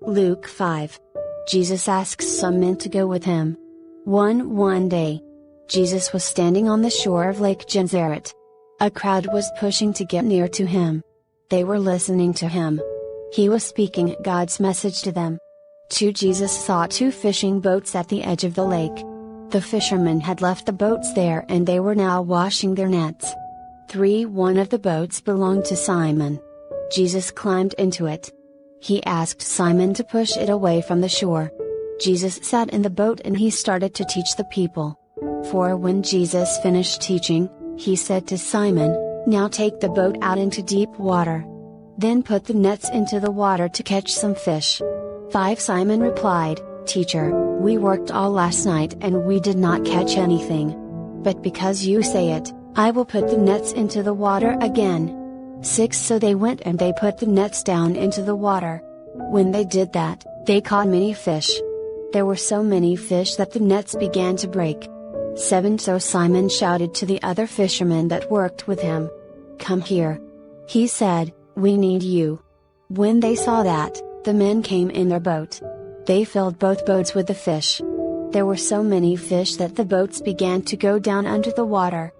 Luke 5. Jesus asks some men to go with him. One day, Jesus was standing on the shore of Lake Gennesaret. A crowd was pushing to get near to him. They were listening to him. He was speaking God's message to them. Jesus saw two fishing boats at the edge of the lake. The fishermen had left the boats there and they were now washing their nets. One of the boats belonged to Simon. Jesus climbed into it. He asked Simon to push it away from the shore. Jesus sat in the boat and he started to teach the people. When Jesus finished teaching, he said to Simon, "Now take the boat out into deep water. Then put the nets into the water to catch some fish." Simon replied, "Teacher, we worked all last night and we did not catch anything. But because you say it, I will put the nets into the water again." So they went and they put the nets down into the water. When they did that, they caught many fish. There were so many fish that the nets began to break. So Simon shouted to the other fishermen that worked with him, "Come here." He said, "We need you." When they saw that, the men came in their boat. They filled both boats with the fish. There were so many fish that the boats began to go down under the water.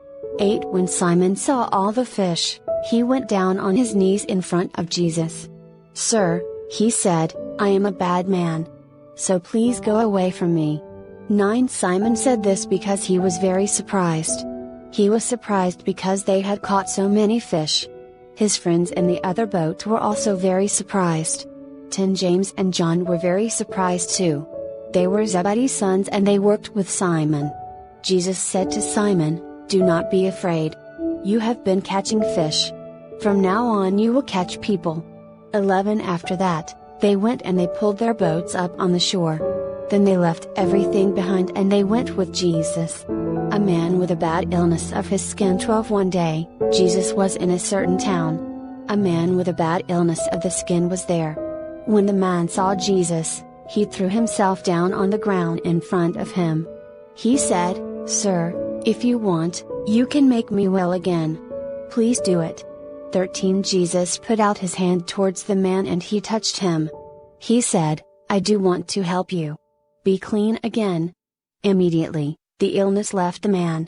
When Simon saw all the fish, he went down on his knees in front of Jesus. "Sir," he said, "I am a bad man. So please go away from me." Simon said this because he was very surprised. He was surprised because they had caught so many fish. His friends in the other boat were also very surprised. James and John were very surprised too. They were Zebedee's sons and they worked with Simon. Jesus said to Simon, "Do not be afraid. You have been catching fish. From now on you will catch people." After that, they went and they pulled their boats up on the shore. Then they left everything behind and they went with Jesus. A man with a bad illness of his skin. One day, Jesus was in a certain town. A man with a bad illness of the skin was there. When the man saw Jesus, he threw himself down on the ground in front of him. He said, "Sir, if you want, you can make me well again. Please do it." Jesus put out his hand towards the man and he touched him. He said, "I do want to help you. Be clean again." Immediately, the illness left the man.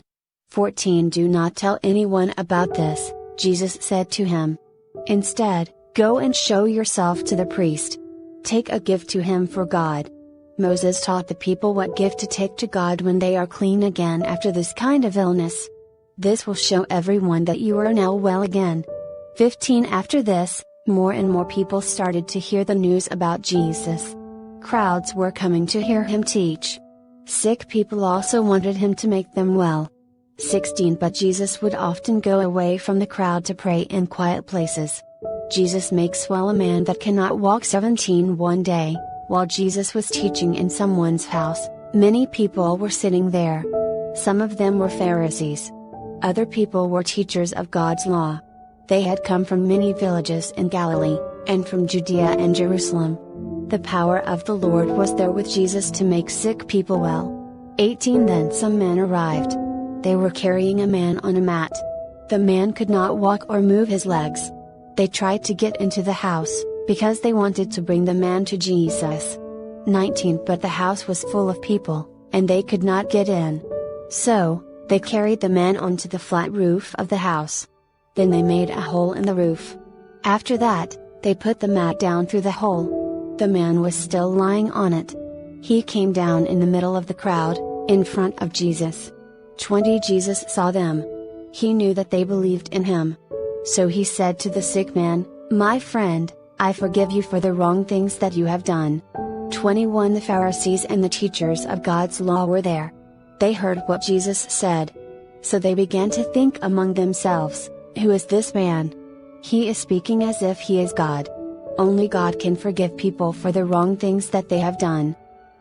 Do not tell anyone about this, Jesus said to him. Instead, go and show yourself to the priest. Take a gift to him for God. Moses taught the people what gift to take to God when they are clean again after this kind of illness. This will show everyone that you are now well again. After this, more and more people started to hear the news about Jesus. Crowds were coming to hear him teach. Sick people also wanted him to make them well. But Jesus would often go away from the crowd to pray in quiet places. Jesus makes well a man that cannot walk. One day, while Jesus was teaching in someone's house, many people were sitting there. Some of them were Pharisees. Other people were teachers of God's law. They had come from many villages in Galilee, and from Judea and Jerusalem. The power of the Lord was there with Jesus to make sick people well. Then some men arrived. They were carrying a man on a mat. The man could not walk or move his legs. They tried to get into the house, because they wanted to bring the man to Jesus. But the house was full of people, and they could not get in. So, they carried the man onto the flat roof of the house. Then they made a hole in the roof. After that, they put the mat down through the hole. The man was still lying on it. He came down in the middle of the crowd, in front of Jesus. Jesus saw them. He knew that they believed in him. So he said to the sick man, "My friend, I forgive you for the wrong things that you have done." The Pharisees and the teachers of God's law were there. They heard what Jesus said. So they began to think among themselves, "Who is this man? He is speaking as if he is God. Only God can forgive people for the wrong things that they have done."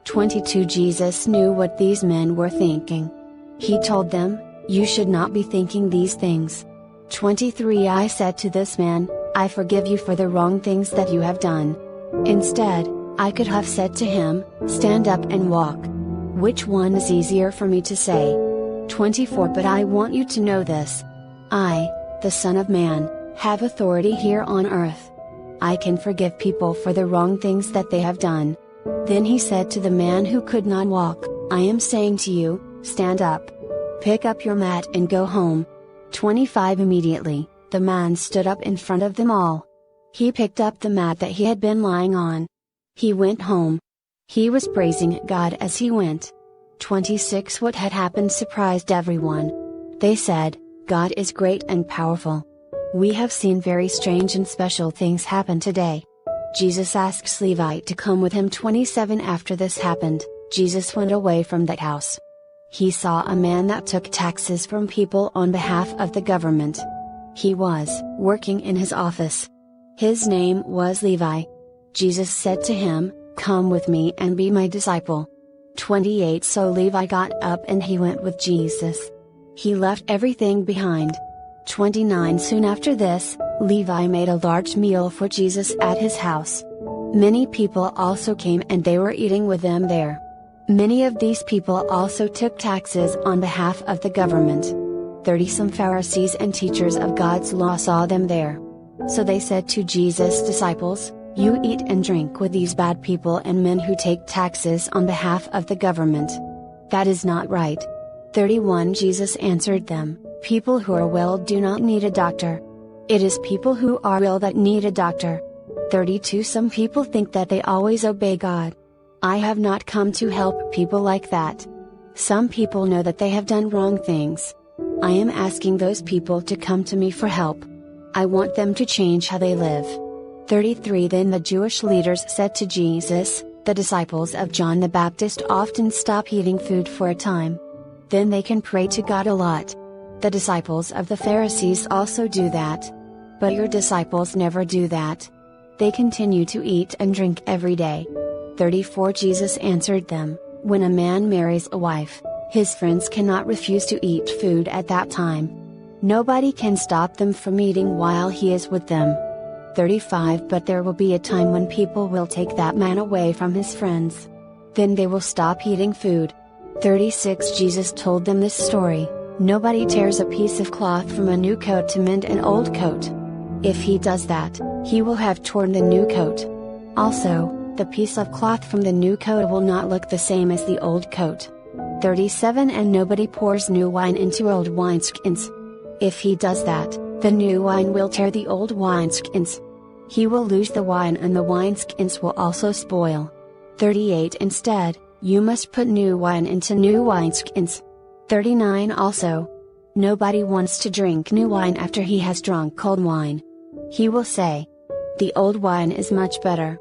Jesus knew what these men were thinking. He told them, "You should not be thinking these things." I said to this man, "I forgive you for the wrong things that you have done." Instead, I could have said to him, "Stand up and walk." Which one is easier for me to say? But I want you to know this. I, the Son of Man, have authority here on earth. I can forgive people for the wrong things that they have done." Then he said to the man who could not walk, "I am saying to you, stand up. Pick up your mat and go home." 25 Immediately, the man stood up in front of them all. He picked up the mat that he had been lying on. He went home. He was praising God as he went. 26 What had happened surprised everyone. They said, "God is great and powerful. We have seen very strange and special things happen today." Jesus asks Levi to come with him. 27 After this happened, Jesus went away from that house. He saw a man that took taxes from people on behalf of the government. He was working in his office. His name was Levi. Jesus said to him, "Come with me and be my disciple." 28 So Levi got up and he went with Jesus. He left everything behind. 29 Soon after this, Levi made a large meal for Jesus at his house. Many people also came and they were eating with them there. Many of these people also took taxes on behalf of the government. 30 Some Pharisees and teachers of God's law saw them there. So they said to Jesus' disciples, "You eat and drink with these bad people and men who take taxes on behalf of the government. That is not right." 31 Jesus answered them, "People who are well do not need a doctor. It is people who are ill that need a doctor." 32 Some people think that they always obey God. I have not come to help people like that. Some people know that they have done wrong things. I am asking those people to come to me for help. I want them to change how they live. 33 Then the Jewish leaders said to Jesus, "The disciples of John the Baptist often stop eating food for a time. Then they can pray to God a lot. The disciples of the Pharisees also do that. But your disciples never do that. They continue to eat and drink every day." 34 Jesus answered them, "When a man marries a wife, his friends cannot refuse to eat food at that time. Nobody can stop them from eating while he is with them." 35 But there will be a time when people will take that man away from his friends. Then they will stop eating food. 36 Jesus told them this story, "Nobody tears a piece of cloth from a new coat to mend an old coat. If he does that, he will have torn the new coat. Also, the piece of cloth from the new coat will not look the same as the old coat." 37 And nobody pours new wine into old wineskins. If he does that, the new wine will tear the old wineskins. He will lose the wine and the wineskins will also spoil. 38 Instead, you must put new wine into new wineskins. 39 Also, nobody wants to drink new wine after he has drunk old wine. He will say, "The old wine is much better."